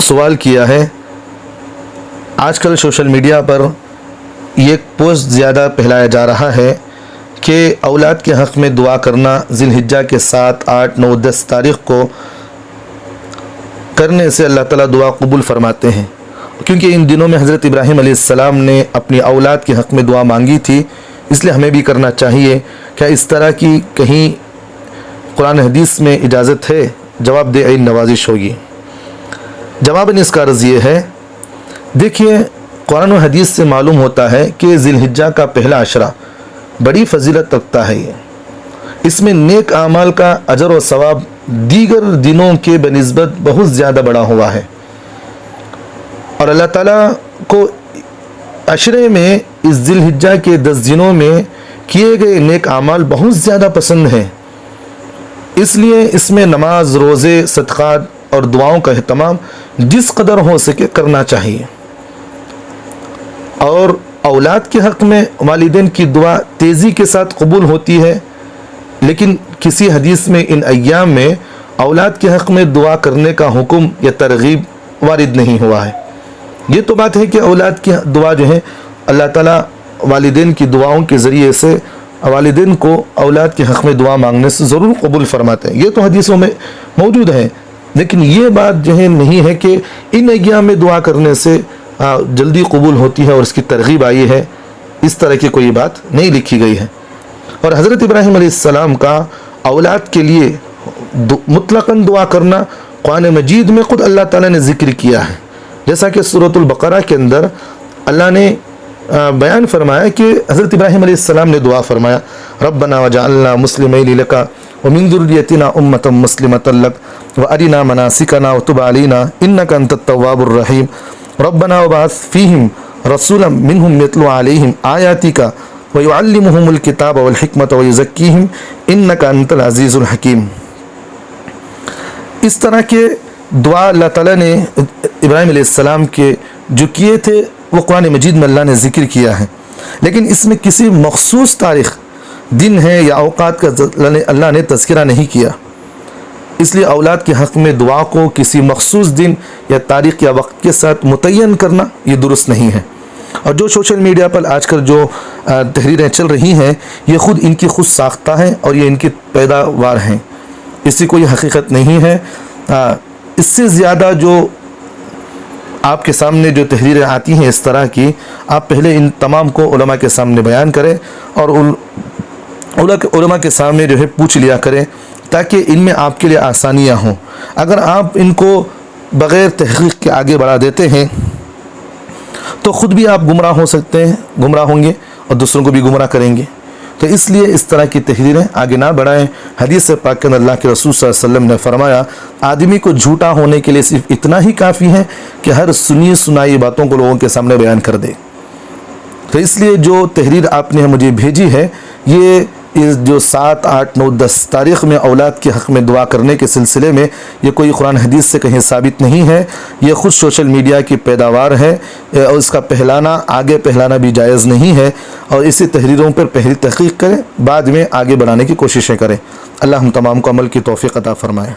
سوال کیا ہے، آج کل سوشل میڈیا پر یہ پوسٹ زیادہ پھیلایا جا رہا ہے کہ اولاد کے حق میں دعا کرنا ذی الحجہ کے 7، 8، 9، 10 تاریخ کو کرنے سے اللہ تعالیٰ دعا قبول فرماتے ہیں، کیونکہ ان دنوں میں حضرت ابراہیم علیہ السلام نے اپنی اولاد کے حق میں دعا مانگی تھی، اس لیے ہمیں بھی کرنا چاہیے۔ کیا اس طرح کی کہیں قرآن حدیث میں اجازت ہے؟ جواب دے عین نوازش ہوگی۔ جواباً اس کا عرض یہ ہے، دیکھیے قرآن و حدیث سے معلوم ہوتا ہے کہ ذی الحجہ کا پہلا عشرہ بڑی فضیلت رکھتا ہے۔ اس میں نیک اعمال کا اجر و ثواب دیگر دنوں کے بنسبت بہت زیادہ بڑا ہوا ہے، اور اللہ تعالیٰ کو عشرے میں اس ذی الحجہ کے 10 دنوں میں کیے گئے نیک اعمال بہت زیادہ پسند ہیں، اس لیے اس میں نماز، روزے، صدقات اور دعاؤں کا اہتمام جس قدر ہو سکے کرنا چاہیے۔ اور اولاد کے حق میں والدین کی دعا تیزی کے ساتھ قبول ہوتی ہے، لیکن کسی حدیث میں ان ایام میں اولاد کے حق میں دعا کرنے کا حکم یا ترغیب وارد نہیں ہوا ہے۔ یہ تو بات ہے کہ اولاد کی دعا جو ہے اللہ تعالیٰ والدین کی دعاؤں کے ذریعے سے والدین کو اولاد کے حق میں دعا مانگنے سے ضرور قبول فرماتے ہیں، یہ تو حدیثوں میں موجود ہے، لیکن یہ بات جو ہے نہیں ہے کہ ان ایام میں دعا کرنے سے جلدی قبول ہوتی ہے اور اس کی ترغیب آئی ہے، اس طرح کی کوئی بات نہیں لکھی گئی ہے۔ اور حضرت ابراہیم علیہ السلام کا اولاد کے لیے مطلقاً دعا کرنا قرآن مجید میں خود اللہ تعالیٰ نے ذکر کیا ہے، جیسا کہ سورۃ البقرہ کے اندر اللہ نے بیان فرمایا کہ حضرت ابراہیم علیہ السلام نے دعا فرمایا، ربنا وجعلنا مسلمین لک ومن ذریتنا امۃ مسلمۃ لک وارنا مناسکنا وتب علینا انک انت التواب الرحیم ربنا وبعث فیہم رسولا منہم یتلو علیہم آیاتک ویعلمہم الکتاب والحکمۃ ویزکیہم انک انت العزیز الحکیم۔ اس طرح کے دعا اللہ تعالیٰ نے ابراہیم علیہ السلام کے جو کیے تھے وہ قرآن مجید میں اللہ نے ذکر کیا ہے، لیکن اس میں کسی مخصوص تاریخ، دن ہے یا اوقات کا اللہ نے تذکرہ نہیں کیا، اس لیے اولاد کے حق میں دعا کو کسی مخصوص دن یا تاریخ یا وقت کے ساتھ متعین کرنا یہ درست نہیں ہے۔ اور جو سوشل میڈیا پر آج کل جو تحریریں چل رہی ہیں یہ خود ان کی خود ساختہ ہیں اور یہ ان کی پیداوار ہیں، اس سے کوئی حقیقت نہیں ہے۔ اس سے زیادہ جو آپ کے سامنے جو تحریریں آتی ہیں اس طرح کی، آپ پہلے ان تمام کو علماء کے سامنے بیان کریں اور علماء کے سامنے جو ہے پوچھ لیا کریں تاکہ ان میں آپ کے لیے آسانیاں ہوں۔ اگر آپ ان کو بغیر تحقیق کے آگے بڑھا دیتے ہیں تو خود بھی آپ گمراہ ہو سکتے ہیں، گمراہ ہوں گے اور دوسروں کو بھی گمراہ کریں گے، تو اس لیے اس طرح کی تحریریں آگے نہ بڑھائیں۔ حدیث پاک کے اندر اللہ کے رسول صلی اللہ علیہ وسلم نے فرمایا، آدمی کو جھوٹا ہونے کے لیے صرف اتنا ہی کافی ہے کہ ہر سنی سنائی باتوں کو لوگوں کے سامنے بیان کر دے۔ تو اس لیے جو تحریر آپ نے مجھے بھیجی ہے، یہ جو 7، 8، 9، 10 تاریخ میں اولاد کے حق میں دعا کرنے کے سلسلے میں یہ کوئی قرآن حدیث سے کہیں ثابت نہیں ہے، یہ خود سوشل میڈیا کی پیداوار ہے، اور اس کا آگے پھیلانا بھی جائز نہیں ہے، اور اسی تحریروں پر پہلی تحقیق کریں، بعد میں آگے بڑھانے کی کوششیں کریں۔ اللہ ہم تمام کو عمل کی توفیق عطا فرمائے۔